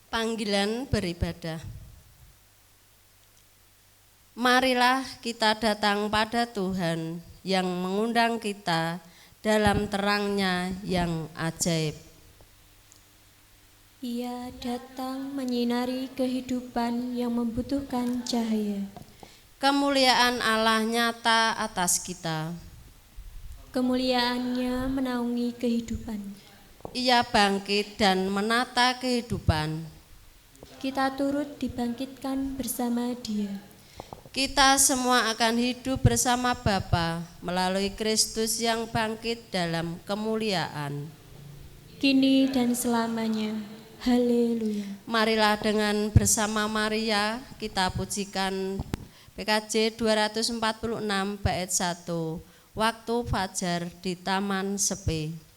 Panggilan beribadah. Marilah kita datang pada Tuhan yang mengundang kita dalam terangnya yang ajaib. Ia datang menyinari kehidupan yang membutuhkan cahaya. Kemuliaan Allah nyata atas kita. Kemuliaannya menaungi kehidupan. Ia bangkit dan menata kehidupan. Kita turut dibangkitkan bersama Dia. Kita semua akan hidup bersama Bapa melalui Kristus yang bangkit dalam kemuliaan. Kini dan selamanya. Haleluya. Marilah dengan bersama Maria kita pujikan PKJ 246 bait 1, waktu fajar di Taman Sepi.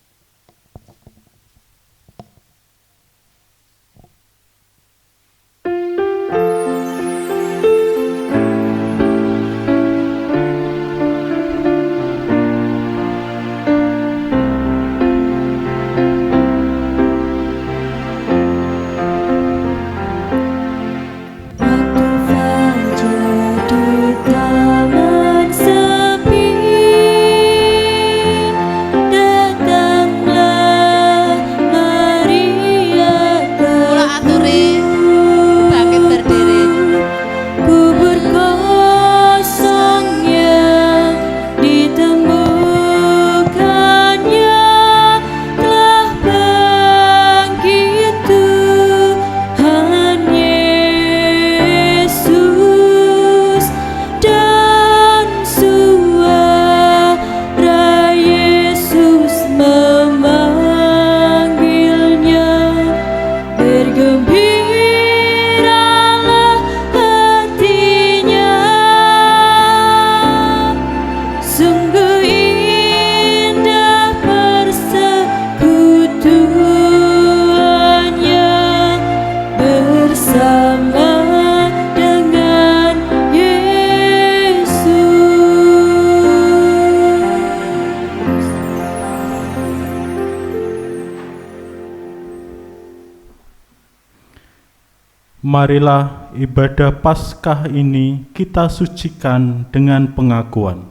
Marilah ibadah Paskah ini kita sucikan dengan pengakuan.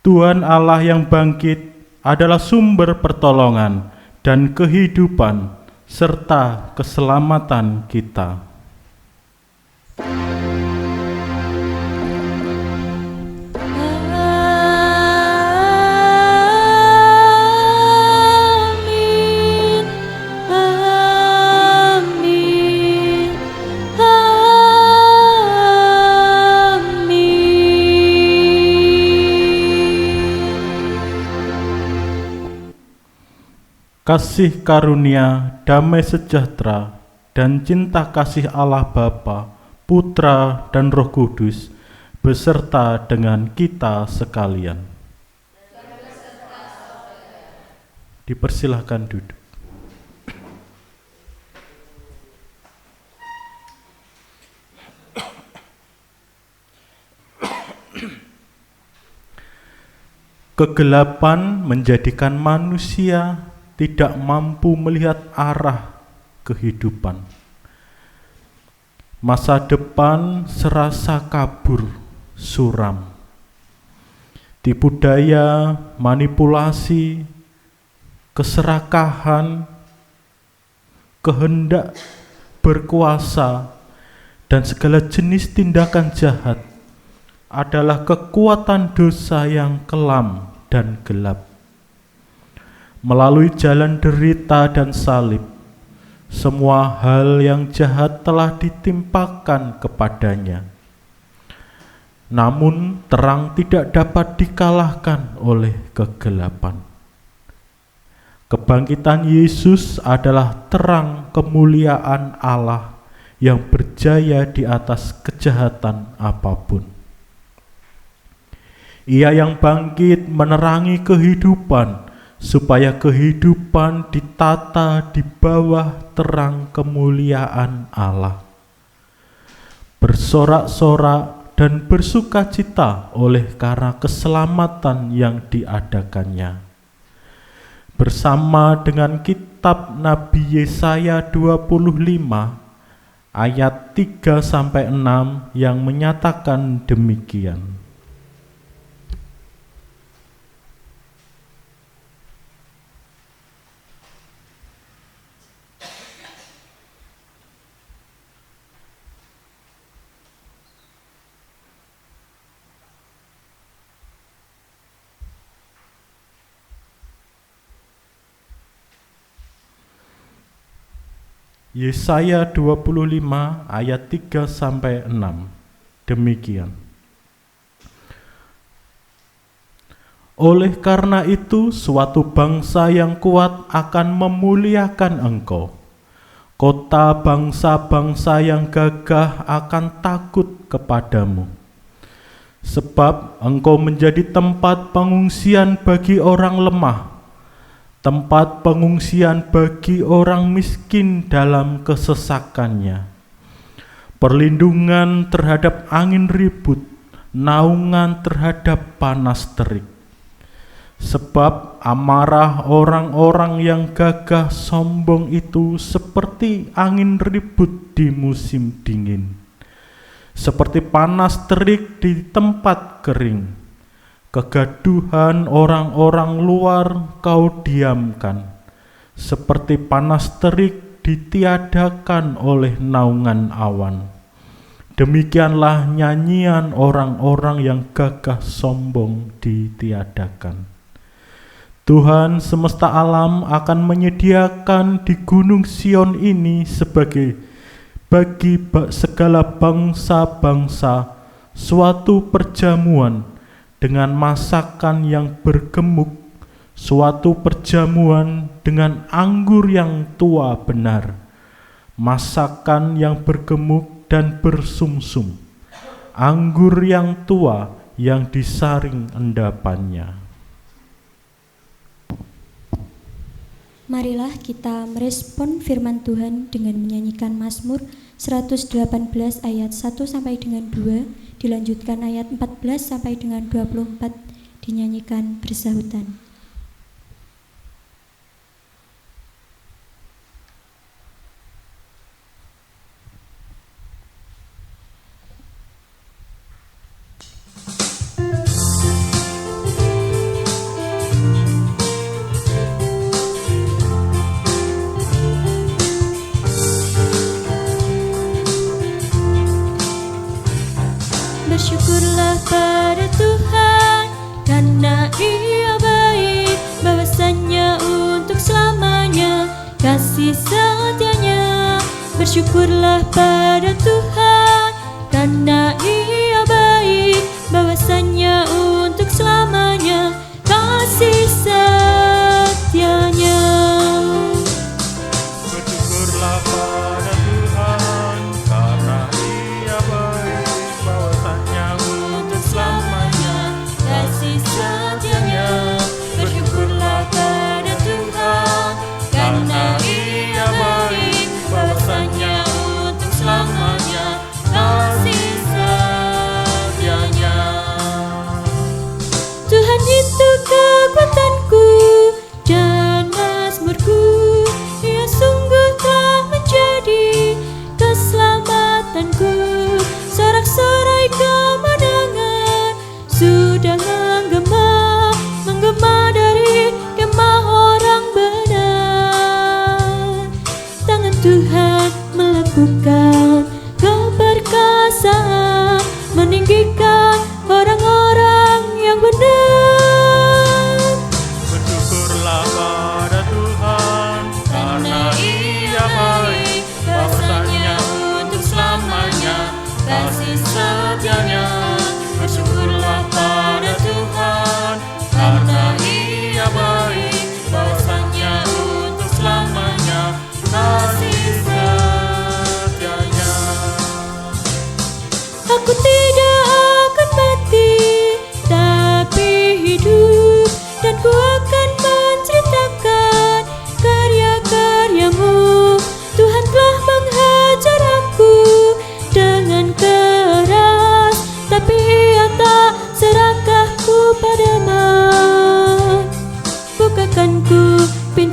Tuhan Allah yang bangkit adalah sumber pertolongan dan kehidupan serta keselamatan kita. Kasih karunia, damai sejahtera, dan cinta kasih Allah Bapa, Putra, dan Roh Kudus beserta dengan kita sekalian. Dipersilahkan duduk. Kegelapan menjadikan manusia tidak mampu melihat arah kehidupan. Masa depan serasa kabur, suram. Tipu daya, manipulasi, keserakahan, kehendak berkuasa, dan segala jenis tindakan jahat adalah kekuatan dosa yang kelam dan gelap. Melalui jalan derita dan salib, semua hal yang jahat telah ditimpakan kepadanya. Namun terang tidak dapat dikalahkan oleh kegelapan. Kebangkitan Yesus adalah terang kemuliaan Allah yang berjaya di atas kejahatan apapun. Ia yang bangkit menerangi kehidupan, supaya kehidupan ditata di bawah terang kemuliaan Allah. Bersorak-sorak dan bersukacita oleh karena keselamatan yang diadakannya. Bersama dengan kita kitab Nabi Yesaya 25 ayat 3-6 yang menyatakan demikian. Yesaya 25 ayat 3-6 demikian. Oleh karena itu suatu bangsa yang kuat akan memuliakan engkau. Kota bangsa-bangsa yang gagah akan takut kepadamu. Sebab engkau menjadi tempat pengungsian bagi orang lemah, tempat pengungsian bagi orang miskin dalam kesesakannya, perlindungan terhadap angin ribut, naungan terhadap panas terik. Sebab amarah orang-orang yang gagah sombong itu seperti angin ribut di musim dingin, seperti panas terik di tempat kering. Kegaduhan orang-orang luar kau diamkan, seperti panas terik ditiadakan oleh naungan awan. Demikianlah nyanyian orang-orang yang gagah sombong ditiadakan. Tuhan semesta alam akan menyediakan di Gunung Sion ini bagi segala bangsa-bangsa suatu perjamuan dengan masakan yang bergemuk, suatu perjamuan dengan anggur yang tua benar, masakan yang bergemuk dan bersumsum, anggur yang tua yang disaring endapannya. Marilah kita merespon firman Tuhan dengan menyanyikan Mazmur 118 ayat 1 sampai dengan 2, dilanjutkan ayat 14 sampai dengan 24, dinyanyikan bersahutan. Bersyukurlah pada Tuhan, karena Ia baik, bahwasanya untuk selamanya kasih setianya. Bersyukurlah pada Tuhan, karena Ia baik, bahwasanya untuk selamanya kasih setianya. Bersyukurlah pada Tuhan, karena Ia baik, kasih setianya. Bersyukurlah pada Tuhan, karena Ia baik, bahwasanya untuk selamanya kasih setianya.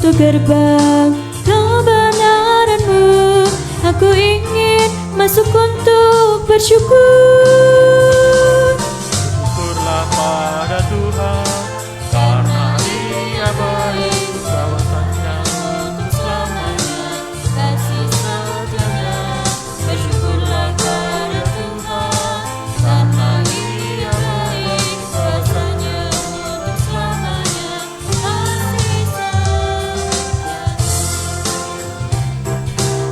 pintu gerbang kebenaran-Mu. Aku ingin masuk untuk bersyukur. Syukurlah pada Tuhan, karena Ia baik, bahwasanya untuk selamanya kasih setianya. Bersyukurlah pada Tuhan, karena Ia baik, bahwasanya untuk selamanya kasih setianya.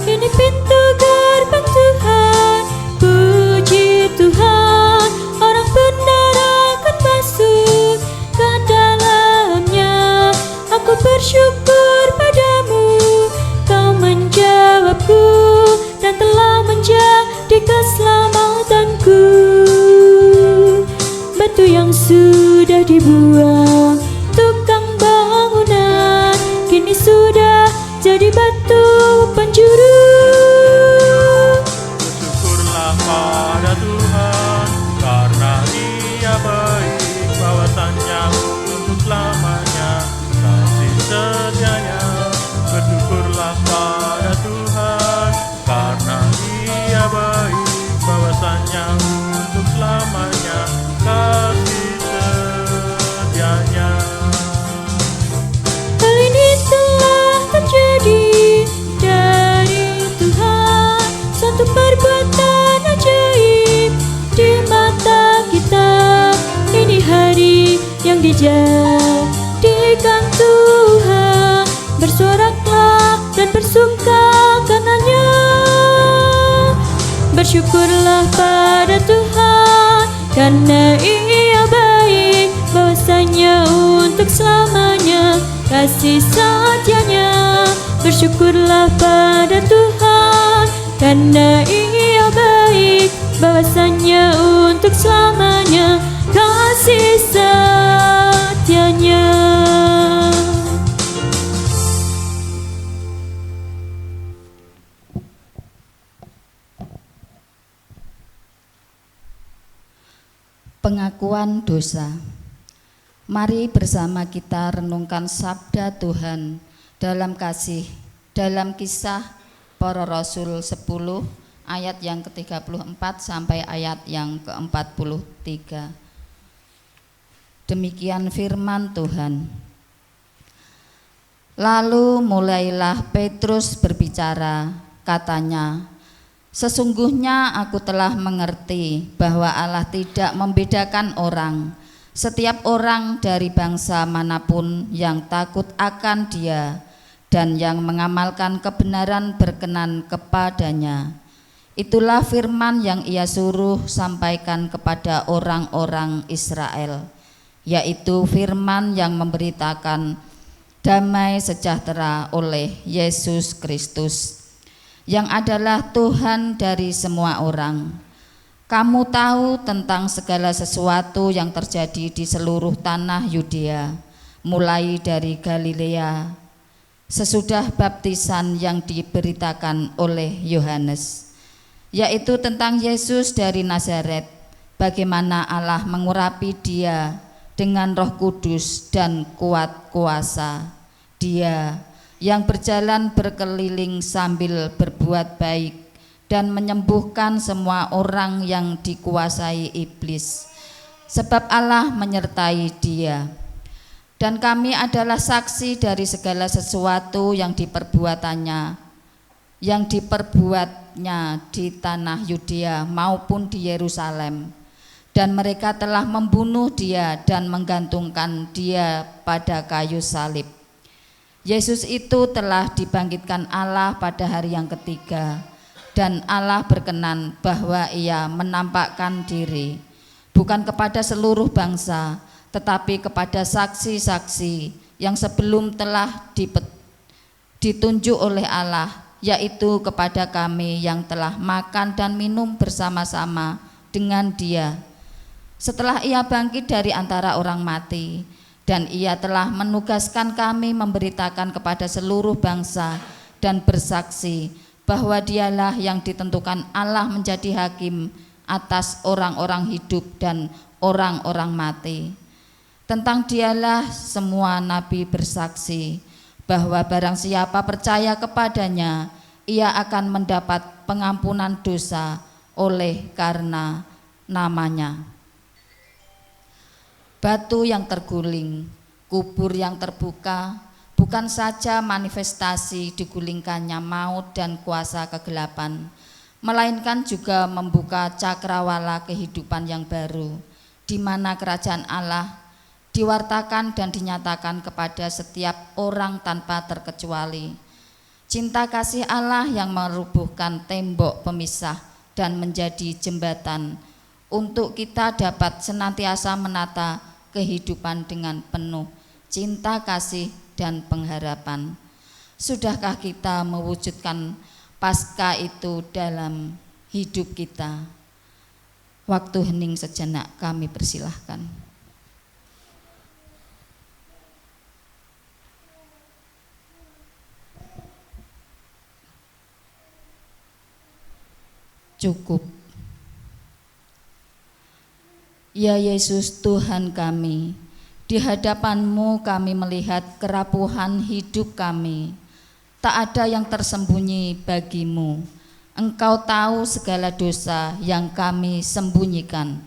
Ini pintu gerbang Tuhan, puji Tuhan, orang benar akan masuk ke dalamnya. Aku bersyukur padamu, Kau menjawabku dan telah menjadi keselamatanku. Batu yang sudah dibuang tukang bangunan kini sudah jadi batu penjuru. Syukurlah pada Tuhan, karena Ia baik, bahwasanya untuk selamanya kasih setianya. Bersyukurlah pada Tuhan, karena Ia baik, bahwasanya untuk selamanya kasih setianya. Hal ini telah terjadi dari Tuhan, suatu perbuatan ajaib di mata kita. Ini hari yang dijadikan Tuhan, bersoraklah dan bersuka karenanya. Bersyukurlah pada Tuhan, karena Ia baik, bahwasanya untuk selamanya kasih setianya. Bersyukurlah pada Tuhan, karena Ia baik, bahwasanya untuk selamanya kasih setianya. Pengakuan dosa. Mari bersama kita renungkan sabda Tuhan dalam kisah para rasul 10 ayat yang ke-34 sampai ayat yang ke-43. Demikian firman Tuhan. Lalu mulailah Petrus berbicara, katanya, "Sesungguhnya aku telah mengerti bahwa Allah tidak membedakan orang. Setiap orang dari bangsa manapun yang takut akan Dia dan yang mengamalkan kebenaran berkenan kepadanya. Itulah firman yang Ia suruh sampaikan kepada orang-orang Israel, yaitu firman yang memberitakan damai sejahtera oleh Yesus Kristus, yang adalah Tuhan dari semua orang. Kamu tahu tentang segala sesuatu yang terjadi di seluruh tanah Yudea, mulai dari Galilea, sesudah baptisan yang diberitakan oleh Yohanes, yaitu tentang Yesus dari Nazaret, bagaimana Allah mengurapi Dia dengan Roh Kudus dan kuat kuasa. Dia yang berjalan berkeliling sambil berbuat baik dan menyembuhkan semua orang yang dikuasai iblis, sebab Allah menyertai Dia. Dan kami adalah saksi dari segala sesuatu yang diperbuatnya di tanah Yudea maupun di Yerusalem. Dan mereka telah membunuh Dia dan menggantungkan Dia pada kayu salib. Yesus itu telah dibangkitkan Allah pada hari yang ketiga, dan Allah berkenan bahwa Ia menampakkan diri, bukan kepada seluruh bangsa, tetapi kepada saksi-saksi yang sebelum telah ditunjuk oleh Allah, yaitu kepada kami yang telah makan dan minum bersama-sama dengan Dia setelah Ia bangkit dari antara orang mati. Dan Ia telah menugaskan kami memberitakan kepada seluruh bangsa dan bersaksi bahwa Dialah yang ditentukan Allah menjadi hakim atas orang-orang hidup dan orang-orang mati. Tentang Dialah semua nabi bersaksi bahwa barang siapa percaya kepadanya, ia akan mendapat pengampunan dosa oleh karena namanya. Batu yang terguling, kubur yang terbuka, bukan saja manifestasi digulingkannya maut dan kuasa kegelapan, melainkan juga membuka cakrawala kehidupan yang baru, di mana kerajaan Allah diwartakan dan dinyatakan kepada setiap orang tanpa terkecuali. Cinta kasih Allah yang merubuhkan tembok pemisah dan menjadi jembatan untuk kita dapat senantiasa menata kehidupan dengan penuh cinta kasih dan pengharapan. Sudahkah kita mewujudkan Paskah itu dalam hidup kita? Waktu hening sejenak, kami persilahkan. Cukup. Ya Yesus Tuhan kami, di hadapan-Mu kami melihat kerapuhan hidup kami. Tak ada yang tersembunyi bagi-Mu. Engkau tahu segala dosa yang kami sembunyikan.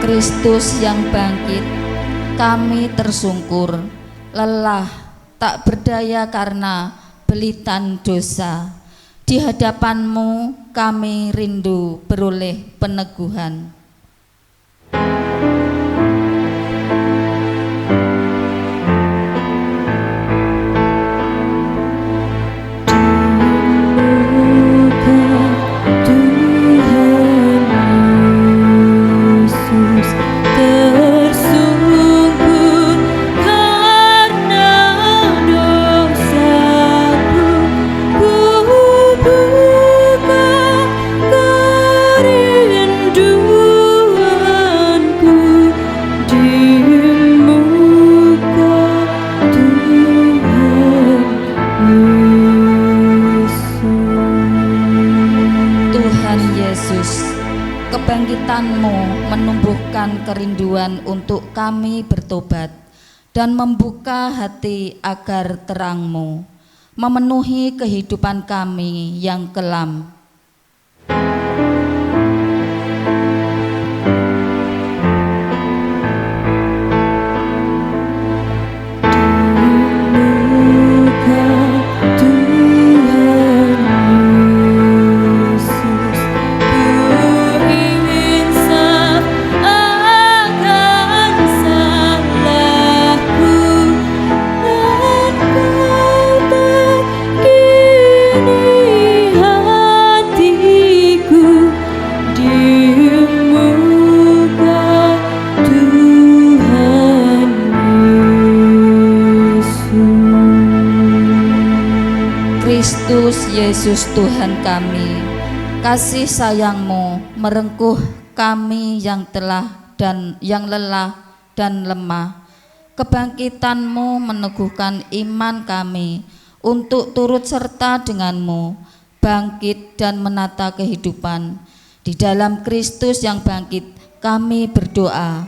Kristus yang bangkit, kami tersungkur, lelah, tak berdaya karena belitan dosa. Di hadapan-Mu kami rindu beroleh peneguhan. Kebangkitan-Mu menumbuhkan kerinduan untuk kami bertobat dan membuka hati agar terang-Mu memenuhi kehidupan kami yang kelam. Kristus Yesus Tuhan kami, kasih sayang-Mu merengkuh kami yang yang lelah dan lemah. Kebangkitan-Mu meneguhkan iman kami untuk turut serta dengan-Mu, bangkit dan menata kehidupan. Di dalam Kristus yang bangkit kami berdoa.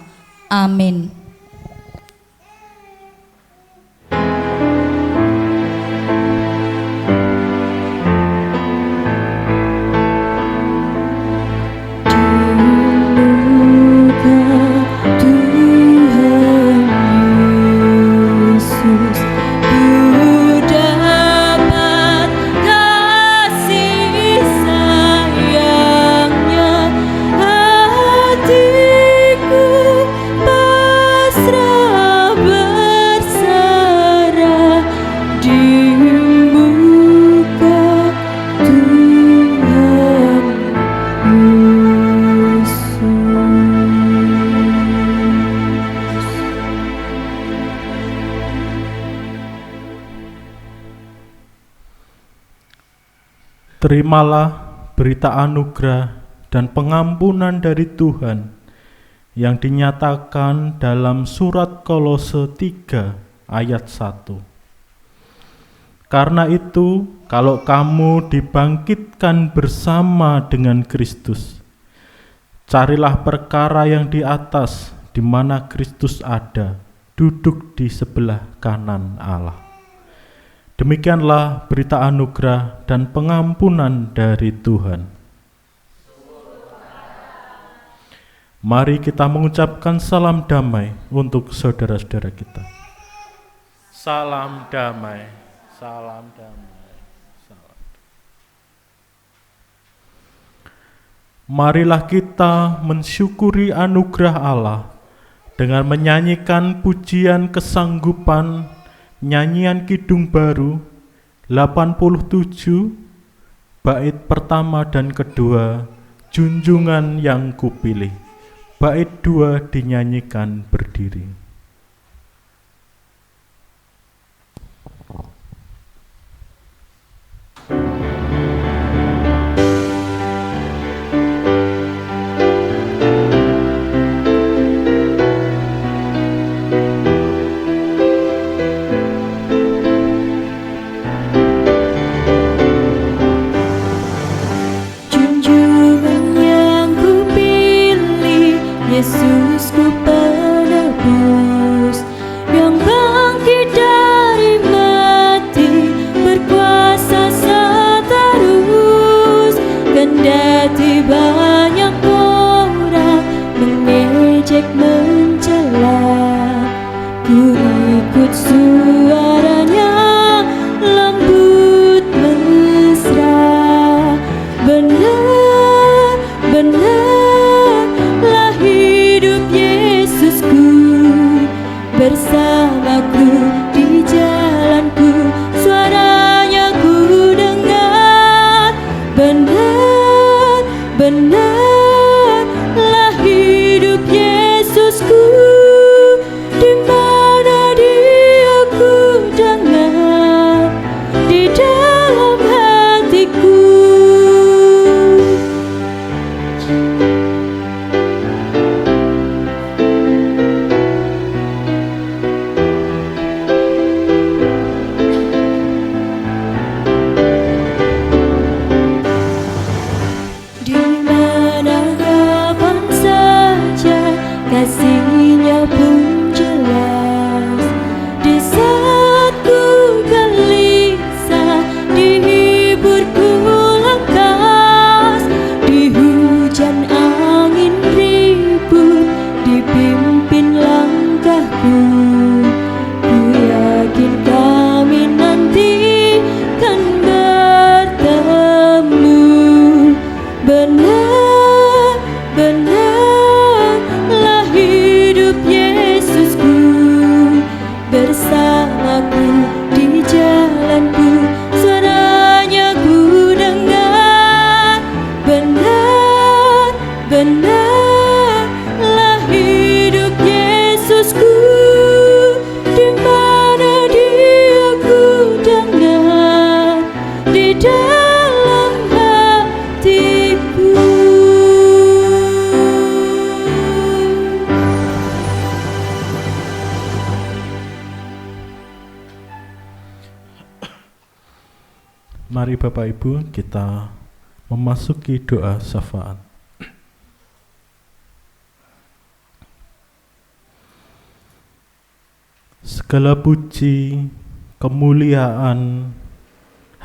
Amin. Hatiku Terimalah berita anugerah dan pengampunan dari Tuhan yang dinyatakan dalam surat Kolose 3 ayat 1. Karena itu, kalau kamu dibangkitkan bersama dengan Kristus, carilah perkara yang di atas, di mana Kristus ada, duduk di sebelah kanan Allah. Demikianlah berita anugerah dan pengampunan dari Tuhan. Mari kita mengucapkan salam damai untuk saudara-saudara kita. Salam damai, salam damai, salam. Marilah kita mensyukuri anugerah Allah dengan menyanyikan pujian kesanggupan nyanyian Kidung Baru 87 bait pertama dan kedua, Junjungan yang Kupilih. Bait 2 dinyanyikan berdiri. Yesus ku penebus yang bangkit dari mati, berkuasa seterus. Kendati banyak orang mengejek mencela, ku ikut suaranya lembut mesra. Benar, benar bersamaku di jalanku, suaranya ku dengar. Benar, benarlah hidup Yesusku, di mana Dia ku dengar, di dalam hatiku. Kasih-Nya pun jelas, di saat ku gelisah, dihibur ku lekas, di hujan angin ribut, dipimpin langkahku. Ku yakin kami nanti kan bertemu. Benar, benar bersamaku di jalanku, suaranya ku dengar. Benar, benarlah hidup Yesusku, di mana Dia ku dengar, di dalam hatiku. Mari Bapak Ibu kita memasuki doa syafaat. Segala puji, kemuliaan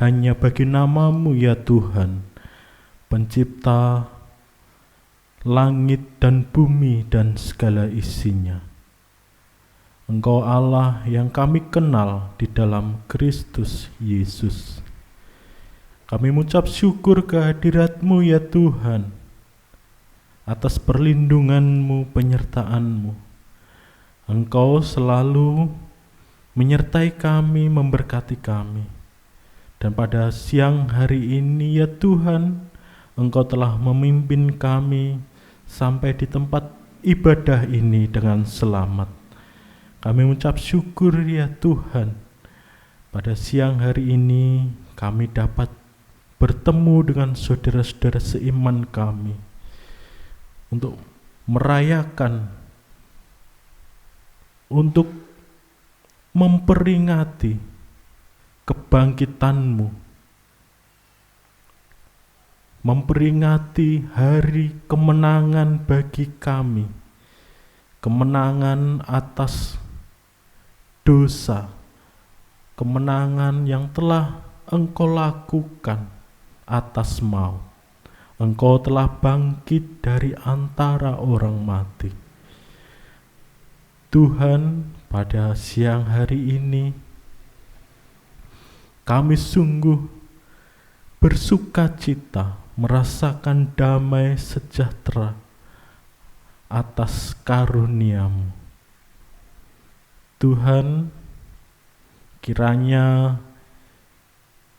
hanya bagi nama-Mu ya Tuhan, Pencipta langit dan bumi dan segala isinya. Engkau Allah yang kami kenal di dalam Kristus Yesus. Kami mengucap syukur kehadirat-Mu ya Tuhan, atas perlindungan-Mu, penyertaan-Mu. Engkau selalu menyertai kami, memberkati kami. Dan pada siang hari ini ya Tuhan, Engkau telah memimpin kami sampai di tempat ibadah ini dengan selamat. Kami mengucap syukur ya Tuhan, pada siang hari ini kami dapat bertemu dengan saudara-saudara seiman kami untuk merayakan, untuk memperingati kebangkitan-Mu, memperingati hari kemenangan bagi kami, kemenangan atas dosa, kemenangan yang telah Engkau lakukan atas maut. Engkau telah bangkit dari antara orang mati. Tuhan, pada siang hari ini kami sungguh bersukacita merasakan damai sejahtera atas karunia-Mu. Tuhan, kiranya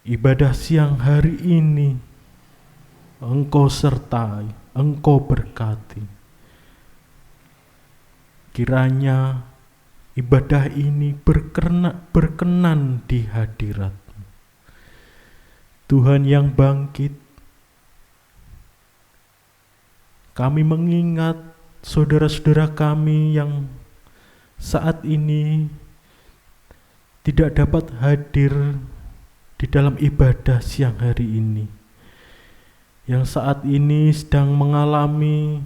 ibadah siang hari ini Engkau sertai, Engkau berkati. Kiranya ibadah ini berkenan di hadirat-Mu. Tuhan yang bangkit, kami mengingat saudara-saudara kami yang saat ini tidak dapat hadir di dalam ibadah siang hari ini, yang saat ini sedang mengalami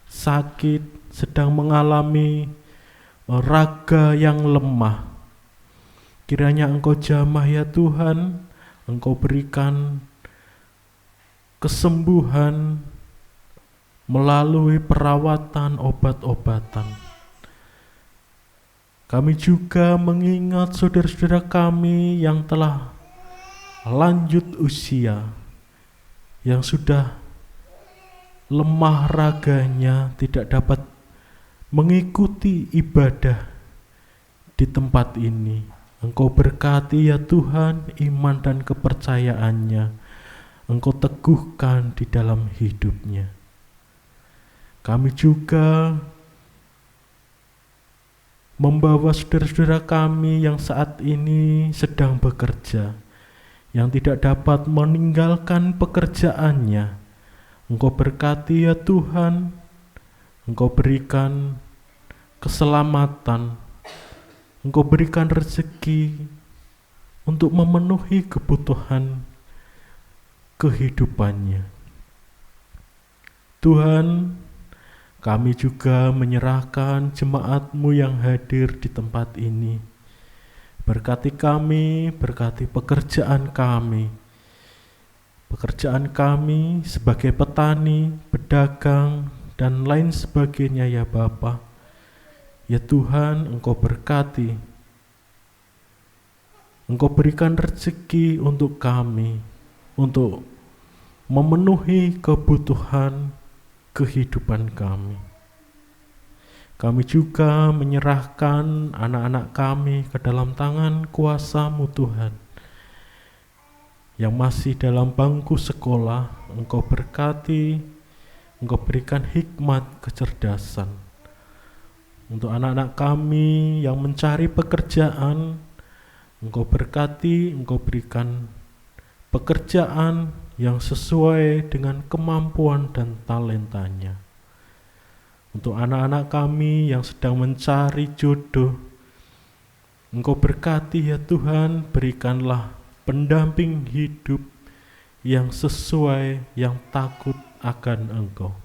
sakit, sedang mengalami raga yang lemah. Kiranya Engkau jamah ya Tuhan, Engkau berikan kesembuhan melalui perawatan obat-obatan. Kami juga mengingat saudara-saudara kami yang telah lanjut usia, yang sudah lemah raganya, tidak dapat mengikuti ibadah di tempat ini. Engkau berkati ya Tuhan iman dan kepercayaannya, Engkau teguhkan di dalam hidupnya. Kami juga membawa saudara-saudara kami yang saat ini sedang bekerja, yang tidak dapat meninggalkan pekerjaannya. Engkau berkati ya Tuhan, Engkau berikan keselamatan, Engkau berikan rezeki untuk memenuhi kebutuhan kehidupannya. Tuhan, kami juga menyerahkan jemaat-Mu yang hadir di tempat ini. Berkati kami, berkati pekerjaan kami sebagai petani, pedagang, dan lain sebagainya ya Bapa. Ya Tuhan, Engkau berkati, Engkau berikan rezeki untuk kami, untuk memenuhi kebutuhan kehidupan kami. Kami juga menyerahkan anak-anak kami ke dalam tangan kuasa-Mu Tuhan, yang masih dalam bangku sekolah. Engkau berkati, Engkau berikan hikmat kecerdasan. Untuk anak-anak kami yang mencari pekerjaan, Engkau berkati, Engkau berikan pekerjaan yang sesuai dengan kemampuan dan talentanya. Untuk anak-anak kami yang sedang mencari jodoh, Engkau berkati ya Tuhan, berikanlah pendamping hidup yang sesuai, yang takut akan Engkau.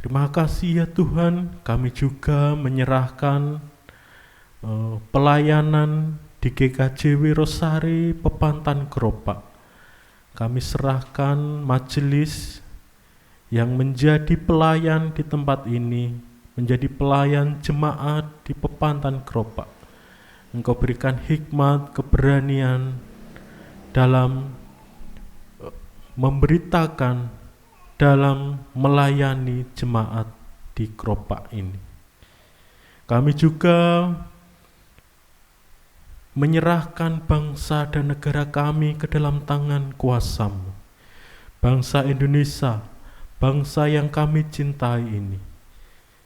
Terima kasih ya Tuhan, kami juga menyerahkan pelayanan di GKJ Wirosari Pepantan Keropak. Kami serahkan majelis yang menjadi pelayan di tempat ini, menjadi pelayan jemaat di Pepantan Keropak. Engkau berikan hikmat, keberanian dalam memberitakan, dalam melayani jemaat di Keropak ini. Kami juga menyerahkan bangsa dan negara kami ke dalam tangan kuasa-Mu. Bangsa Indonesia, bangsa yang kami cintai ini,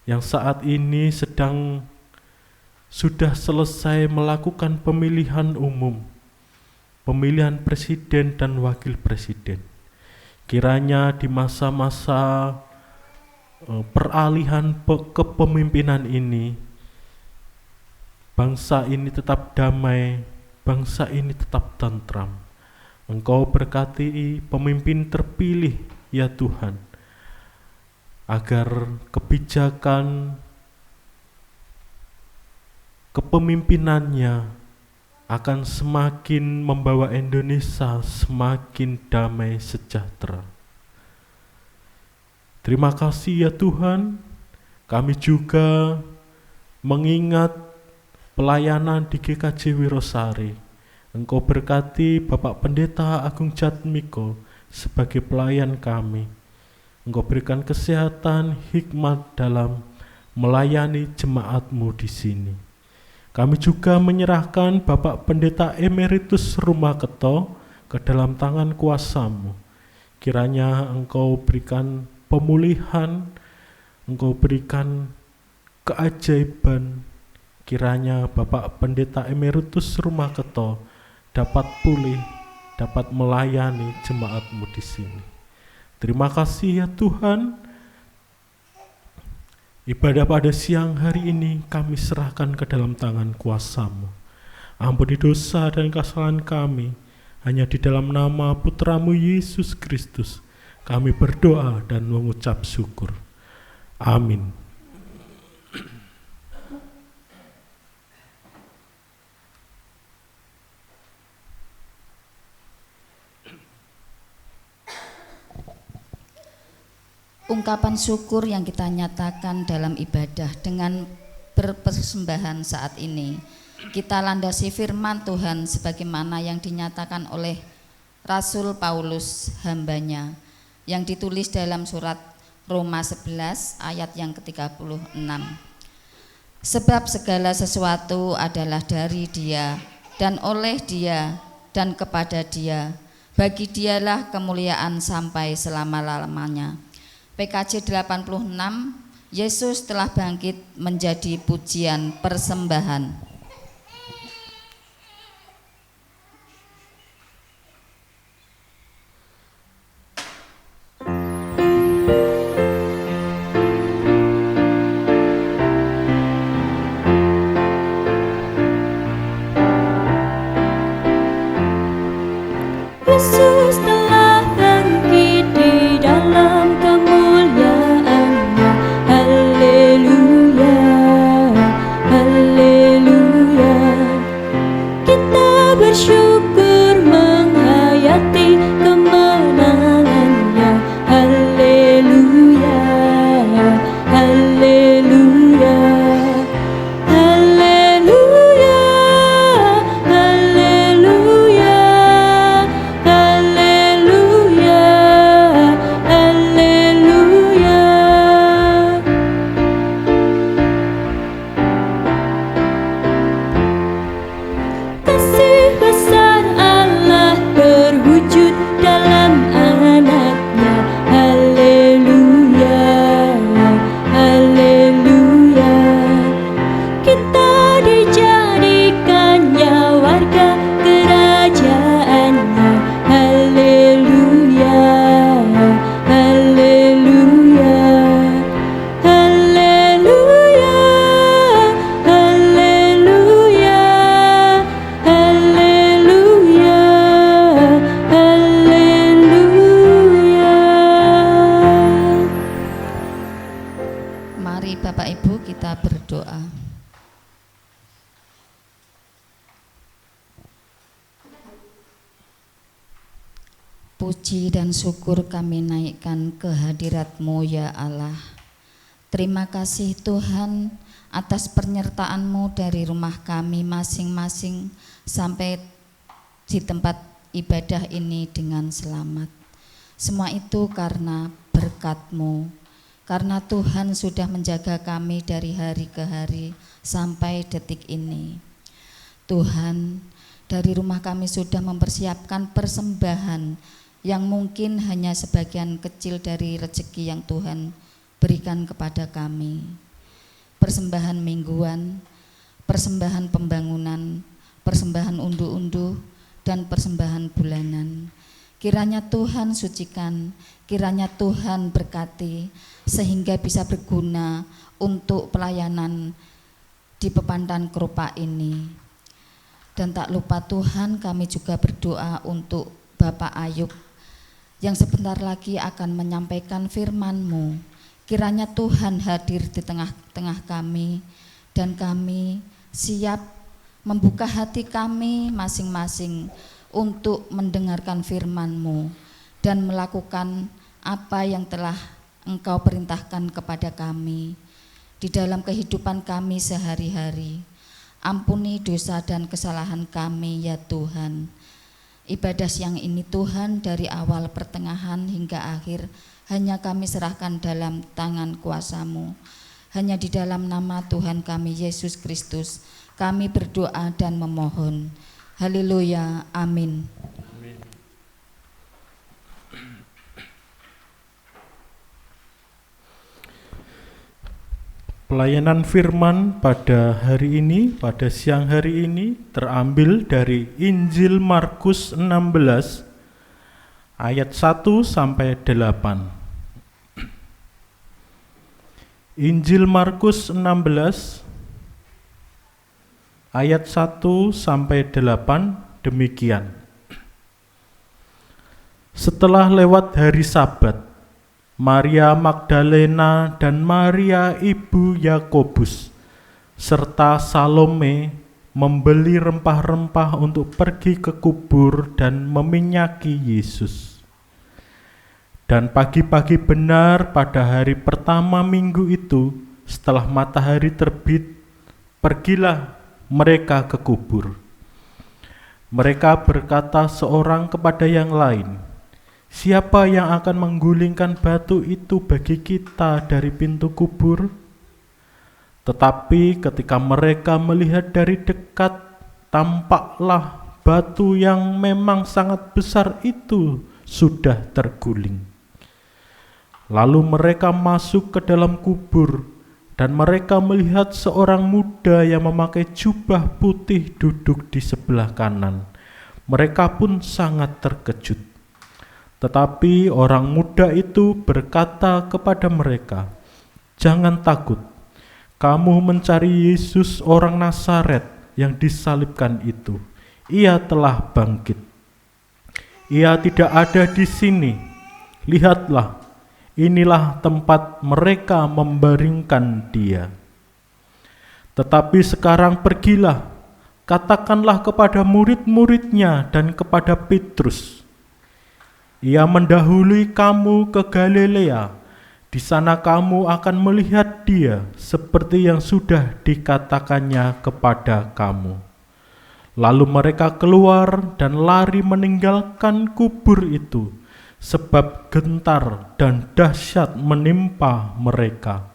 yang saat ini sudah selesai melakukan pemilihan umum, pemilihan presiden dan wakil presiden. Kiranya di masa-masa peralihan kepemimpinan ini, bangsa ini tetap damai, bangsa ini tetap tentram. Engkau berkati pemimpin terpilih ya Tuhan, agar kebijakan kepemimpinannya akan semakin membawa Indonesia semakin damai sejahtera. Terima kasih ya Tuhan, kami juga mengingat pelayanan di GKJ Wirosari. Engkau berkati Bapak Pendeta Agung Jatmiko sebagai pelayan kami. Engkau berikan kesehatan, hikmat dalam melayani jemaat-Mu di sini. Kami juga menyerahkan Bapak Pendeta Emeritus Rumah Keto ke dalam tangan kuasa-Mu. Kiranya Engkau berikan pemulihan, Engkau berikan keajaiban. Kiranya Bapak Pendeta Emeritus Rumah Keto dapat pulih, dapat melayani jemaat-Mu di sini. Terima kasih ya Tuhan. Ibadah pada siang hari ini kami serahkan ke dalam tangan kuasa-Mu. Ampuni dosa dan kesalahan kami, hanya di dalam nama Putra-Mu Yesus Kristus kami berdoa dan mengucap syukur. Amin. Ungkapan syukur yang kita nyatakan dalam ibadah dengan berpersembahan saat ini, kita landasi firman Tuhan sebagaimana yang dinyatakan oleh Rasul Paulus hambanya, yang ditulis dalam surat Roma 11 ayat yang ke-36. Sebab segala sesuatu adalah dari Dia dan oleh Dia dan kepada Dia, bagi Dialah kemuliaan sampai selama-lamanya. PKJ 86, Yesus telah bangkit menjadi pujian persembahan. Yesus telah bangkit di dalam kemuliaan-Nya. Haleluya, haleluya. Kita bersyukur menghayati kemenangan-Nya. Haleluya, haleluya. Haleluya, haleluya. Haleluya, haleluya. Kasih besar Allah berwujud dalam anaknya. Haleluya, haleluya. Kita dijadikannya warga kerajaannya. Haleluya, haleluya. Haleluya, haleluya. Haleluya, haleluya. Mari Bapak Ibu kita berdoa. Puji dan syukur kami naikkan ke hadirat-Mu ya Allah. Terima kasih Tuhan atas penyertaan-Mu dari rumah kami masing-masing sampai di tempat ibadah ini dengan selamat. Semua itu karena berkat-Mu, karena Tuhan sudah menjaga kami dari hari ke hari sampai detik ini. Tuhan, dari rumah kami sudah mempersiapkan persembahan yang mungkin hanya sebagian kecil dari rezeki yang Tuhan berikan kepada kami. Persembahan mingguan, persembahan pembangunan, persembahan unduh-unduh, dan persembahan bulanan. Kiranya Tuhan sucikan, kiranya Tuhan berkati, sehingga bisa berguna untuk pelayanan di Pepandan Kerupak ini. Dan tak lupa Tuhan, kami juga berdoa untuk Bapak Ayub yang sebentar lagi akan menyampaikan firman-Mu. Kiranya Tuhan hadir di tengah-tengah kami, dan kami siap membuka hati kami masing-masing untuk mendengarkan firman-Mu dan melakukan apa yang telah Engkau perintahkan kepada kami di dalam kehidupan kami sehari-hari. Ampuni dosa dan kesalahan kami ya Tuhan. Ibadah siang ini Tuhan, dari awal pertengahan hingga akhir hanya kami serahkan dalam tangan kuasa-Mu. Hanya di dalam nama Tuhan kami Yesus Kristus kami berdoa dan memohon. Haleluya, amin. Pelayanan firman pada hari ini, pada siang hari ini terambil dari Injil Markus 16 ayat 1 sampai 8. Injil Markus 16 ayat 1 sampai 8 demikian. Setelah lewat hari Sabat, Maria Magdalena dan Maria ibu Yakobus serta Salome membeli rempah-rempah untuk pergi ke kubur dan meminyaki Yesus. Dan pagi-pagi benar pada hari pertama minggu itu, setelah matahari terbit, pergilah mereka ke kubur. Mereka berkata seorang kepada yang lain, "Siapa yang akan menggulingkan batu itu bagi kita dari pintu kubur?" Tetapi ketika mereka melihat dari dekat, tampaklah batu yang memang sangat besar itu sudah terguling. Lalu mereka masuk ke dalam kubur, dan mereka melihat seorang muda yang memakai jubah putih duduk di sebelah kanan. Mereka pun sangat terkejut. Tetapi orang muda itu berkata kepada mereka, "Jangan takut, kamu mencari Yesus orang Nazaret yang disalibkan itu. Ia telah bangkit. Ia tidak ada di sini. Lihatlah, inilah tempat mereka membaringkan dia. Tetapi sekarang pergilah, katakanlah kepada murid-muridnya dan kepada Petrus, ia mendahului kamu ke Galilea. Di sana kamu akan melihat dia seperti yang sudah dikatakannya kepada kamu." Lalu mereka keluar dan lari meninggalkan kubur itu, sebab gentar dan dahsyat menimpa mereka.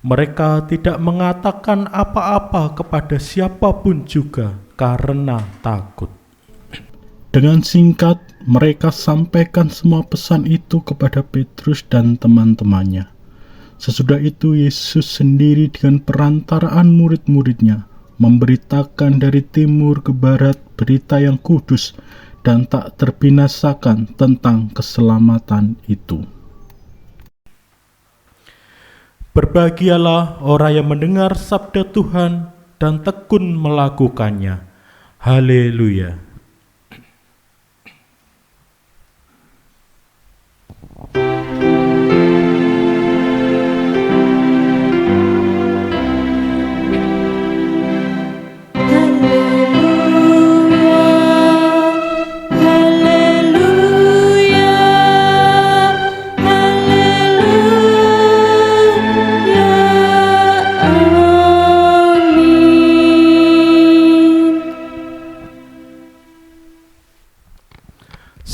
Mereka tidak mengatakan apa-apa kepada siapapun juga karena takut. Dengan singkat, mereka sampaikan semua pesan itu kepada Petrus dan teman-temannya. Sesudah itu Yesus sendiri dengan perantaraan murid-muridnya memberitakan dari timur ke barat berita yang kudus dan tak terbinasakan tentang keselamatan itu. Berbahagialah orang yang mendengar sabda Tuhan dan tekun melakukannya. Haleluya.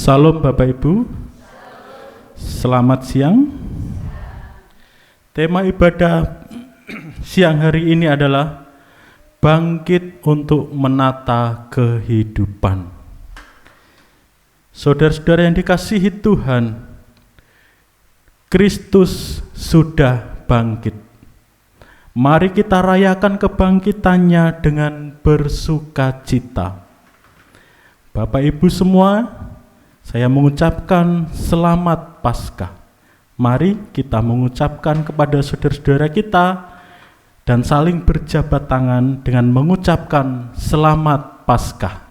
Salam Bapak Ibu, selamat siang. Tema ibadah siang hari ini adalah bangkit untuk menata kehidupan. Saudara-saudara yang dikasihi Tuhan, Kristus sudah bangkit. Mari kita rayakan kebangkitannya dengan bersukacita. Bapak Ibu semua, saya mengucapkan selamat Paskah. Mari kita mengucapkan kepada saudara-saudara kita dan saling berjabat tangan dengan mengucapkan selamat Paskah.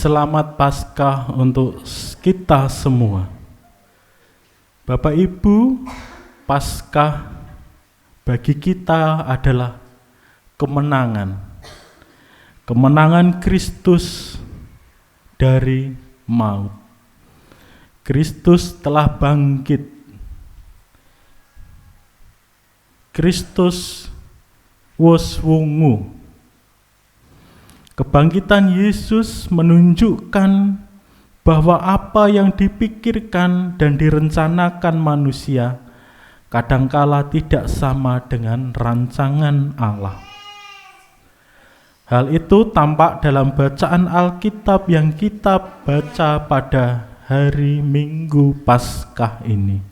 Selamat Paskah untuk kita semua. Bapak Ibu, Paskah bagi kita adalah kemenangan. Kemenangan Kristus dari maut. Kristus telah bangkit. Kristus wis wungu. Kebangkitan Yesus menunjukkan bahwa apa yang dipikirkan dan direncanakan manusia kadangkala tidak sama dengan rancangan Allah. Hal itu tampak dalam bacaan Alkitab yang kita baca pada hari Minggu Paskah ini.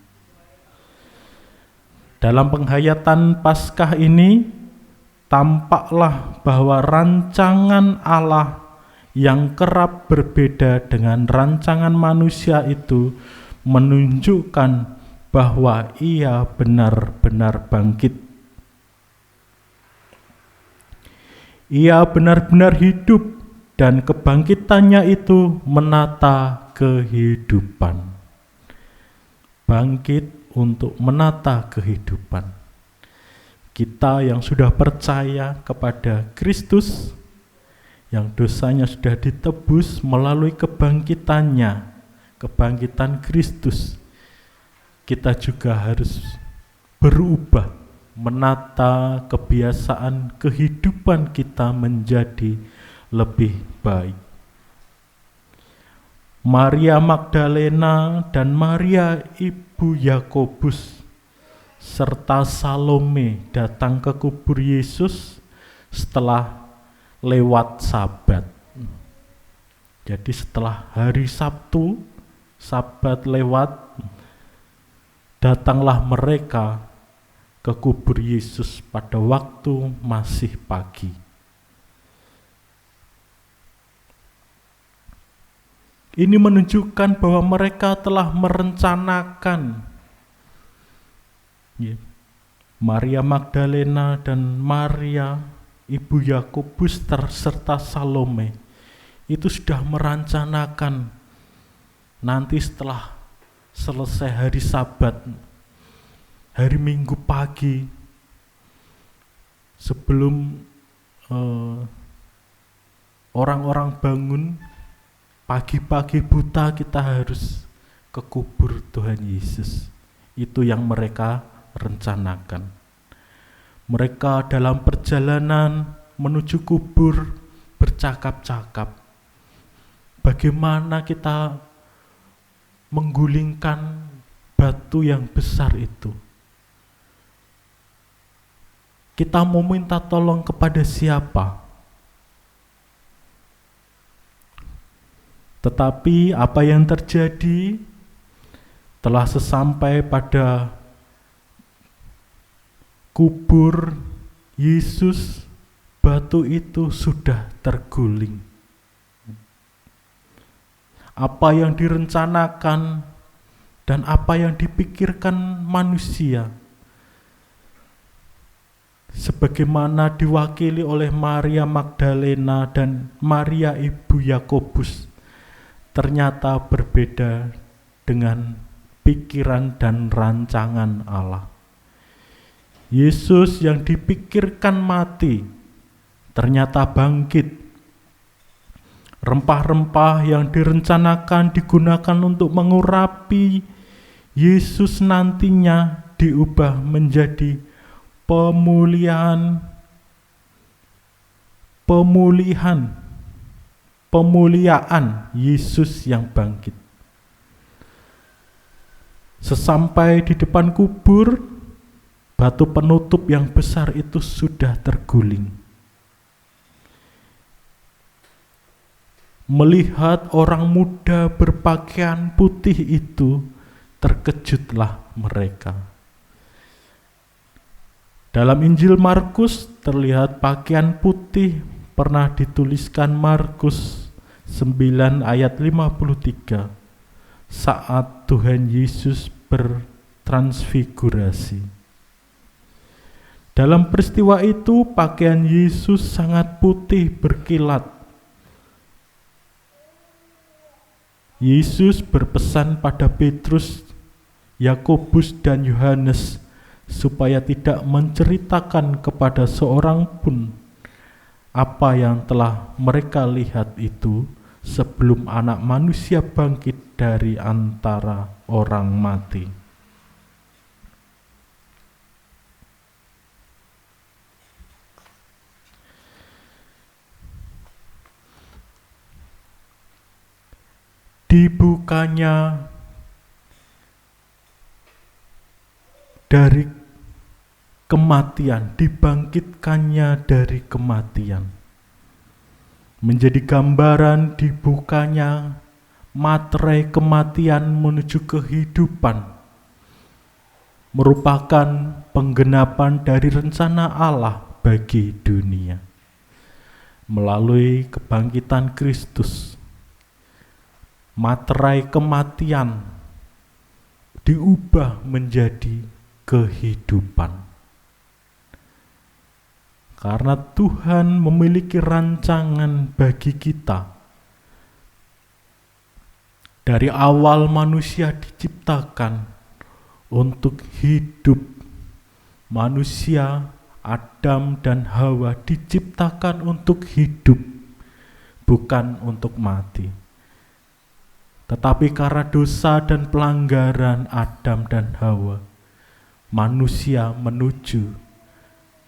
Dalam penghayatan Paskah ini, tampaklah bahwa rancangan Allah yang kerap berbeda dengan rancangan manusia itu menunjukkan bahwa Ia benar-benar bangkit. Ia benar-benar hidup dan kebangkitannya itu menata kehidupan. Bangkit untuk menata kehidupan. Kita yang sudah percaya kepada Kristus, yang dosanya sudah ditebus melalui kebangkitannya, kebangkitan Kristus, kita juga harus berubah, menata kebiasaan kehidupan kita menjadi lebih baik. Maria Magdalena dan Maria ibu Yakobus serta Salome datang ke kubur Yesus setelah lewat Sabat. Jadi setelah hari Sabtu, Sabat lewat, datanglah mereka ke kubur Yesus pada waktu masih pagi. Ini menunjukkan bahwa mereka telah merencanakan. Maria Magdalena dan Maria ibu Yakobus serta Salome itu sudah merencanakan nanti setelah selesai hari Sabat, hari Minggu pagi, sebelum orang-orang bangun, pagi-pagi buta kita harus ke kubur Tuhan Yesus. Itu yang mereka rencanakan. Mereka dalam perjalanan menuju kubur bercakap-cakap. Bagaimana kita menggulingkan batu yang besar itu? Kita mau minta tolong kepada siapa? Tetapi apa yang terjadi telah sesampai pada kubur Yesus, batu itu sudah terguling. Apa yang direncanakan dan apa yang dipikirkan manusia sebagaimana diwakili oleh Maria Magdalena dan Maria ibu Yakobus, ternyata berbeda dengan pikiran dan rancangan Allah. Yesus yang dipikirkan mati ternyata bangkit. Rempah-rempah yang direncanakan digunakan untuk mengurapi Yesus nantinya diubah menjadi pemuliaan Yesus yang bangkit. Sesampai di depan kubur, batu penutup yang besar itu sudah terguling. Melihat orang muda berpakaian putih itu, terkejutlah mereka. Dalam Injil Markus terlihat pakaian putih pernah dituliskan Markus 9 ayat 53 saat Tuhan Yesus bertransfigurasi. Dalam peristiwa itu pakaian Yesus sangat putih berkilat. Yesus berpesan pada Petrus, Yakobus dan Yohanes supaya tidak menceritakan kepada seorang pun apa yang telah mereka lihat itu sebelum Anak Manusia bangkit dari antara orang mati. Dibukanya dari kematian, dibangkitkannya dari kematian, menjadi gambaran dibukanya materai kematian menuju kehidupan, merupakan penggenapan dari rencana Allah bagi dunia. Melalui kebangkitan Kristus, materai kematian diubah menjadi kehidupan. Karena Tuhan memiliki rancangan bagi kita. Dari awal manusia diciptakan untuk hidup. Manusia, Adam dan Hawa diciptakan untuk hidup, bukan untuk mati. Tetapi karena dosa dan pelanggaran Adam dan Hawa, manusia menuju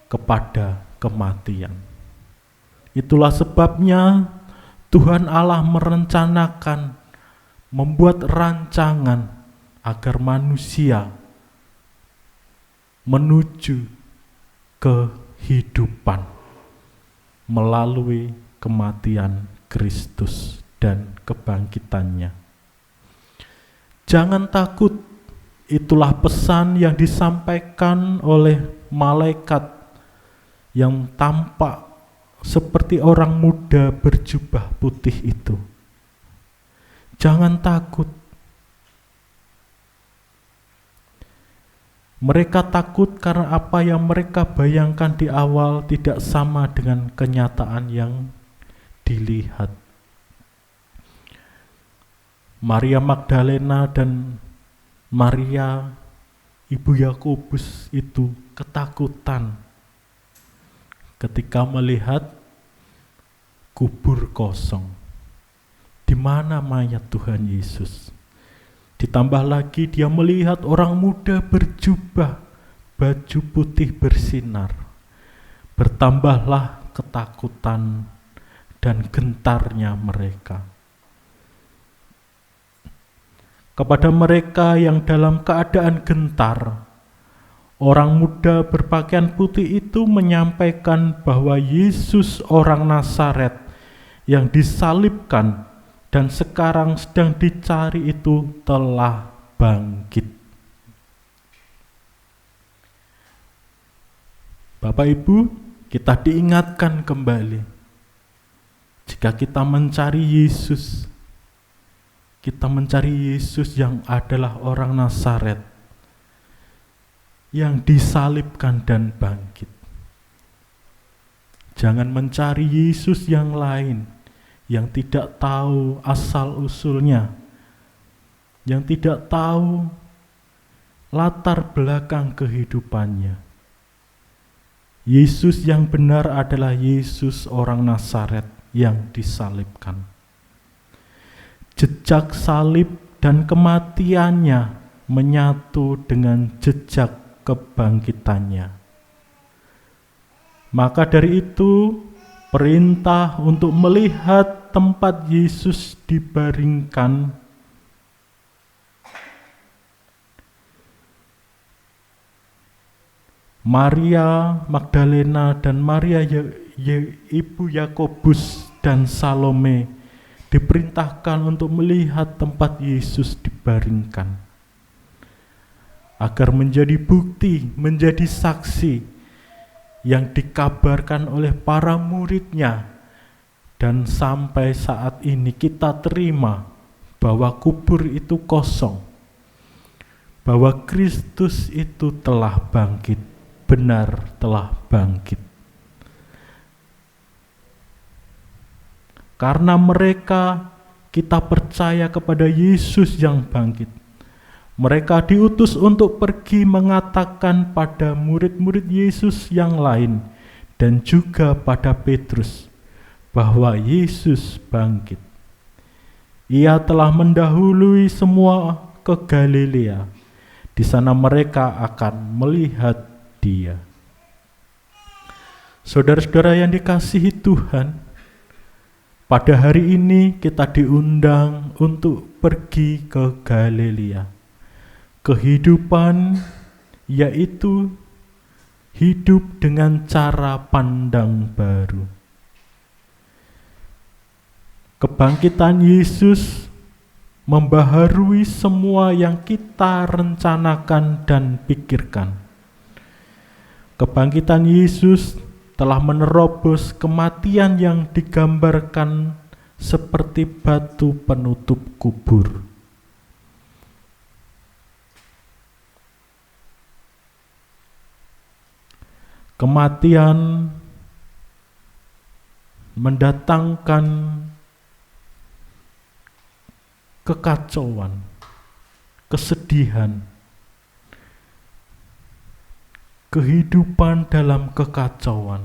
kepada kematian. Itulah sebabnya Tuhan Allah merencanakan, membuat rancangan agar manusia menuju kehidupan melalui kematian Kristus dan kebangkitannya. Jangan takut, itulah pesan yang disampaikan oleh malaikat yang tampak seperti orang muda berjubah putih itu. Jangan takut. Mereka takut karena apa yang mereka bayangkan di awal tidak sama dengan kenyataan yang dilihat. Maria Magdalena dan Maria ibu Yakobus itu ketakutan ketika melihat kubur kosong. Di mana mayat Tuhan Yesus? Ditambah lagi dia melihat orang muda berjubah baju putih bersinar. Bertambahlah ketakutan dan gentarnya mereka. Kepada mereka yang dalam keadaan gentar, orang muda berpakaian putih itu menyampaikan bahwa Yesus orang Nazaret yang disalibkan dan sekarang sedang dicari itu telah bangkit. Bapak Ibu, kita diingatkan kembali, jika kita mencari Yesus, kita mencari Yesus yang adalah orang Nazaret, yang disalibkan dan bangkit. Jangan mencari Yesus yang lain, yang tidak tahu asal-usulnya, yang tidak tahu latar belakang kehidupannya. Yesus yang benar adalah Yesus orang Nazaret yang disalibkan. Jejak salib dan kematiannya menyatu dengan jejak kebangkitannya. Maka dari itu, perintah untuk melihat tempat Yesus dibaringkan Maria Magdalena dan Maria ibu Yakobus dan Salome diperintahkan untuk melihat tempat Yesus dibaringkan, agar menjadi bukti, menjadi saksi yang dikabarkan oleh para muridnya, dan sampai saat ini kita terima bahwa kubur itu kosong, bahwa Kristus itu telah bangkit, benar telah bangkit. Karena mereka, kita percaya kepada Yesus yang bangkit. Mereka diutus untuk pergi mengatakan pada murid-murid Yesus yang lain dan juga pada Petrus bahwa Yesus bangkit. Ia telah mendahului semua ke Galilea. Di sana mereka akan melihat Dia. Saudara-saudara yang dikasihi Tuhan, pada hari ini kita diundang untuk pergi ke Galilea. Kehidupan yaitu hidup dengan cara pandang baru. Kebangkitan Yesus membaharui semua yang kita rencanakan dan pikirkan. Kebangkitan Yesus telah menerobos kematian yang digambarkan seperti batu penutup kubur. Kematian mendatangkan kekacauan, kesedihan, kehidupan dalam kekacauan.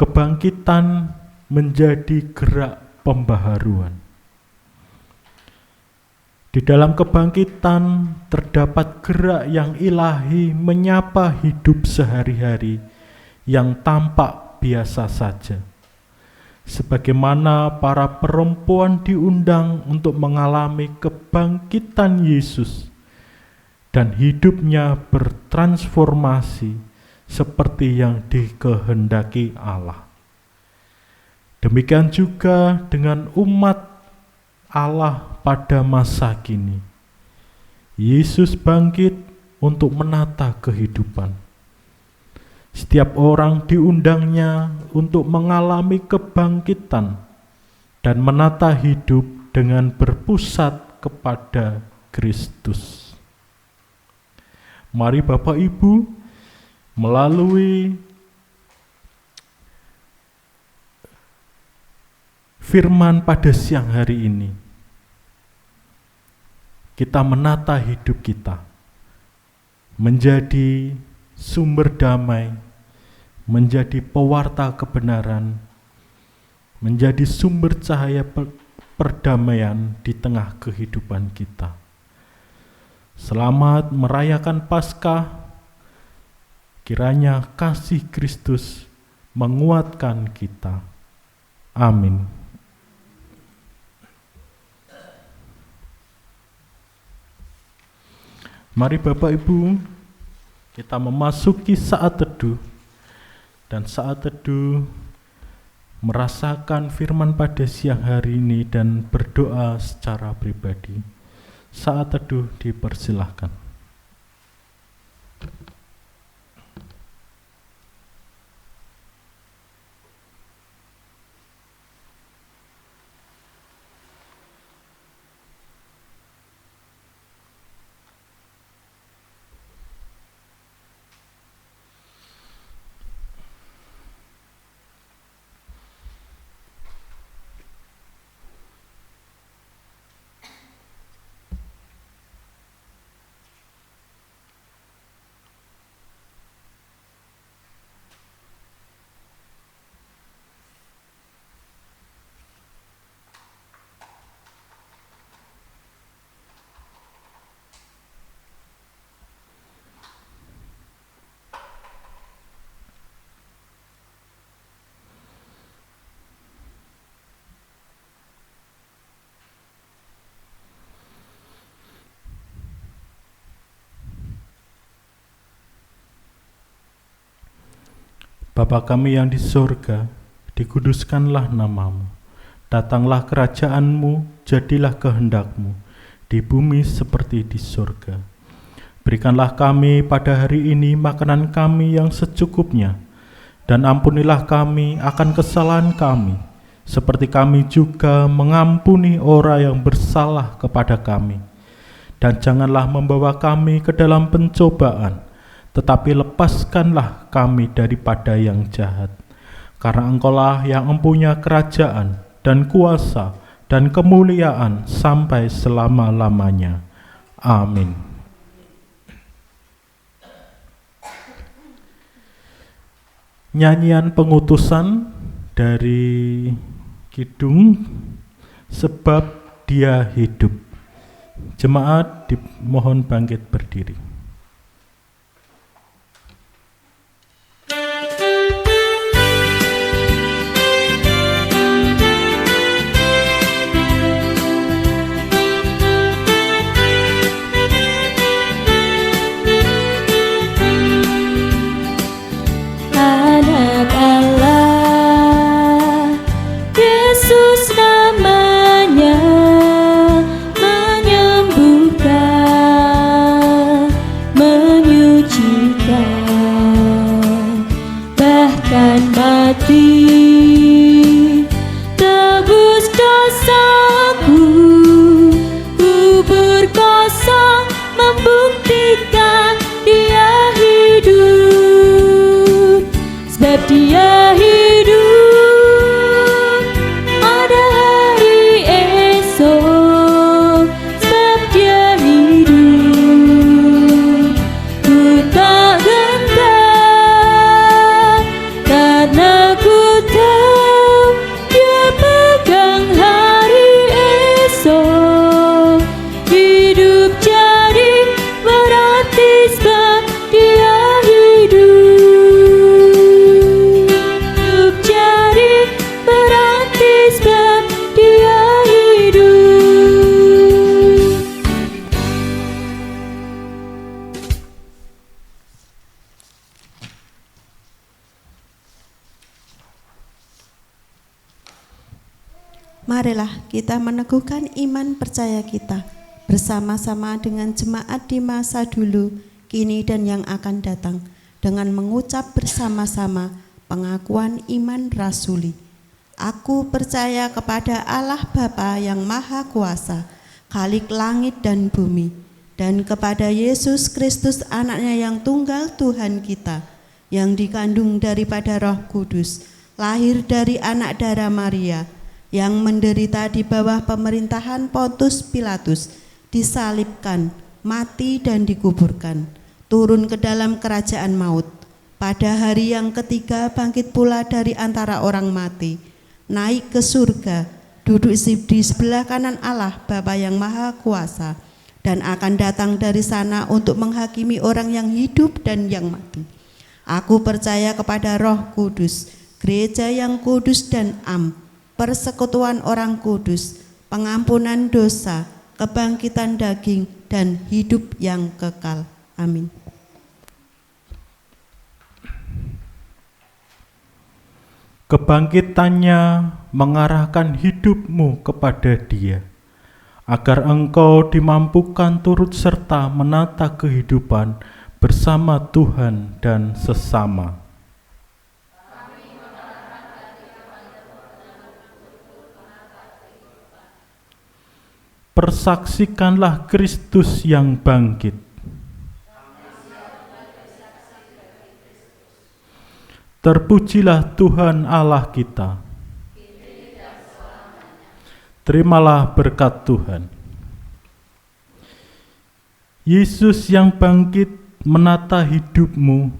Kebangkitan menjadi gerak pembaharuan. Di dalam kebangkitan terdapat gerak yang ilahi menyapa hidup sehari-hari yang tampak biasa saja. Sebagaimana para perempuan diundang untuk mengalami kebangkitan Yesus dan hidupnya bertransformasi seperti yang dikehendaki Allah. Demikian juga dengan umat Allah pada masa kini. Yesus bangkit untuk menata kehidupan. Setiap orang diundangnya untuk mengalami kebangkitan dan menata hidup dengan berpusat kepada Kristus. Mari Bapak Ibu, melalui firman pada siang hari ini, kita menata hidup kita menjadi sumber damai, menjadi pewarta kebenaran, menjadi sumber cahaya perdamaian di tengah kehidupan kita. Selamat merayakan Paskah. Kiranya kasih Kristus menguatkan kita. Amin. Mari Bapak Ibu, kita memasuki saat teduh, dan saat teduh merasakan firman pada siang hari ini dan berdoa secara pribadi. Saat teduh dipersilahkan. Bapa kami yang di surga, dikuduskanlah namamu. Datanglah kerajaan-Mu, jadilah kehendak-Mu, di bumi seperti di surga. Berikanlah kami pada hari ini makanan kami yang secukupnya, dan ampunilah kami akan kesalahan kami, seperti kami juga mengampuni orang yang bersalah kepada kami. Dan janganlah membawa kami ke dalam pencobaan, tetapi lepaskanlah kami daripada yang jahat. Karena Engkaulah yang mempunyai kerajaan dan kuasa dan kemuliaan sampai selama-lamanya. Amin. Nyanyian pengutusan dari Kidung Sebab Dia Hidup. Jemaat dimohon bangkit berdiri. Anak Allah, Yesus namanya, menyembuhkan, menyucikan, bahkan mati, tebus dosaku, kubur kosong membuktikan Dia hidup. Sebab Dia hidup, ada hari esok. Sebab Dia hidup, ku tak gentar, karena ku tahu Dia pegang hari esok. Hidup jadi berarti sebab Dia hidup. Marilah kita meneguhkan iman percaya kita bersama-sama dengan jemaat di masa dulu, kini dan yang akan datang, dengan mengucap bersama-sama pengakuan iman rasuli. Aku percaya kepada Allah Bapa yang Maha Kuasa, Khalik langit dan bumi, dan kepada Yesus Kristus anaknya yang tunggal Tuhan kita, yang dikandung daripada Roh Kudus, lahir dari anak darah Maria, yang menderita di bawah pemerintahan Pontius Pilatus, disalibkan, mati dan dikuburkan, turun ke dalam kerajaan maut. Pada hari yang ketiga bangkit pula dari antara orang mati, naik ke surga, duduk di sebelah kanan Allah Bapa yang Maha Kuasa, dan akan datang dari sana untuk menghakimi orang yang hidup dan yang mati. Aku percaya kepada Roh Kudus, gereja yang kudus dan am, persekutuan orang kudus, pengampunan dosa, kebangkitan daging, dan hidup yang kekal. Amin. Kebangkitannya mengarahkan hidupmu kepada Dia, agar engkau dimampukan turut serta menata kehidupan bersama Tuhan dan sesama. Persaksikanlah Kristus yang bangkit. Terpujilah Tuhan Allah kita. Terimalah berkat Tuhan. Yesus yang bangkit menata hidupmu,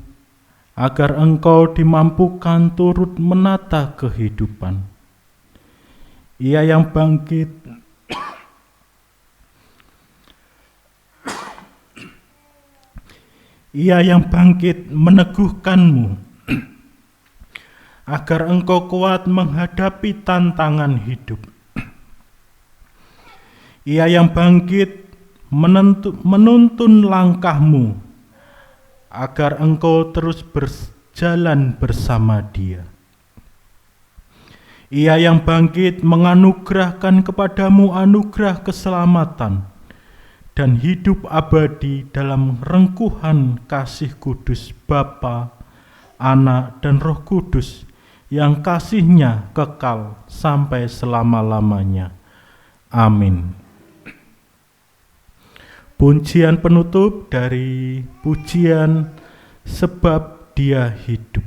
agar engkau dimampukan turut menata kehidupan. Ia yang bangkit Ia yang bangkit meneguhkanmu, agar engkau kuat menghadapi tantangan hidup. Ia yang bangkit menuntun langkahmu, agar engkau terus jalan bersama Dia. Ia yang bangkit menganugerahkan kepadamu anugerah keselamatan dan hidup abadi dalam rengkuhan kasih kudus Bapa, Anak, dan Roh Kudus yang kasih-Nya kekal sampai selama-lamanya. Amin. Pujian penutup dari pujian Sebab Dia Hidup.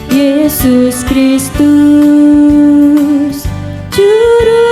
Yesus Kristus, Juru